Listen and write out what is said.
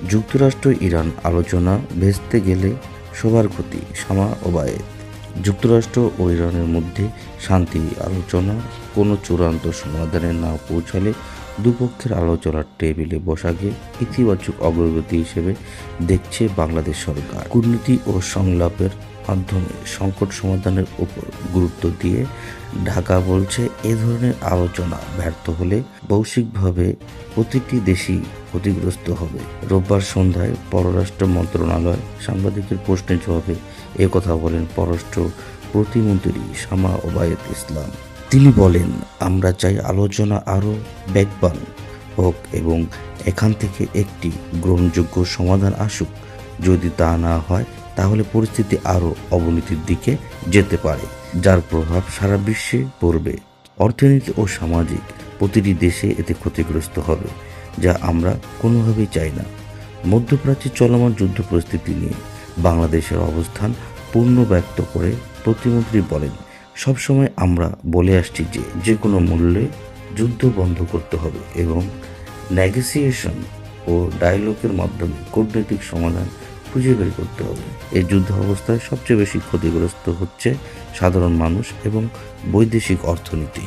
যুক্তরাষ্ট্র ইরান আলোচনা ভেস্তে গেলে সবার ক্ষতি, শামা ওবায়েদ। যুক্তরাষ্ট্র ও ইরানের মধ্যে শান্তি আলোচনা কোনো চূড়ান্ত সমাধানে না পৌঁছালে দুপক্ষের আলোচনার টেবিলে বসাকে ইতিবাচক অগ্রগতি হিসেবে দেখছে বাংলাদেশ সরকার। কূটনীতি ও সংলাপের মাধ্যমে সংকট সমাধানের উপর গুরুত্ব দিয়ে ঢাকা বলছে, এ ধরনের আলোচনা ব্যর্থ হলে বৈশ্বিকভাবে প্রতিটি দেশই ক্ষতিগ্রস্ত হবে। রোববার সন্ধ্যায় পররাষ্ট্র মন্ত্রণালয় সাংবাদিকের প্রশ্নের জবাবে কথা বলেন পররাষ্ট্র প্রতিমন্ত্রী শামা ওবায়েদ ইসলাম। তিনি বলেন, আমরা চাই আলোচনা আরও বেগবান হোক এবং এখান থেকে একটি গ্রহণযোগ্য সমাধান আসুক। যদি তা না হয় তাহলে পরিস্থিতি আরও অবনতির দিকে যেতে পারে, যার প্রভাব সারা বিশ্বে পড়বে। অর্থনীতি ও সামাজিক প্রতিটি দেশে এতে ক্ষতিগ্রস্ত হবে, যা আমরা কোনোভাবেই চাই না। মধ্যপ্রাচ্যে চলমান যুদ্ধ পরিস্থিতি নিয়ে বাংলাদেশের অবস্থান পূর্ণ ব্যক্ত করে প্রতিমন্ত্রী বলেন, সবসময় আমরা বলে আসছি যে কোনো মূল্যে যুদ্ধ বন্ধ করতে হবে এবং নেগোসিয়েশন ও ডায়ালগের মাধ্যমে কূটনৈতিক সমাধান খুঁজে বের করতে হবে। এই যুদ্ধ অবস্থায় সবচেয়ে বেশি ক্ষতিগ্রস্ত হচ্ছে সাধারণ মানুষ এবং বৈদেশিক অর্থনীতি।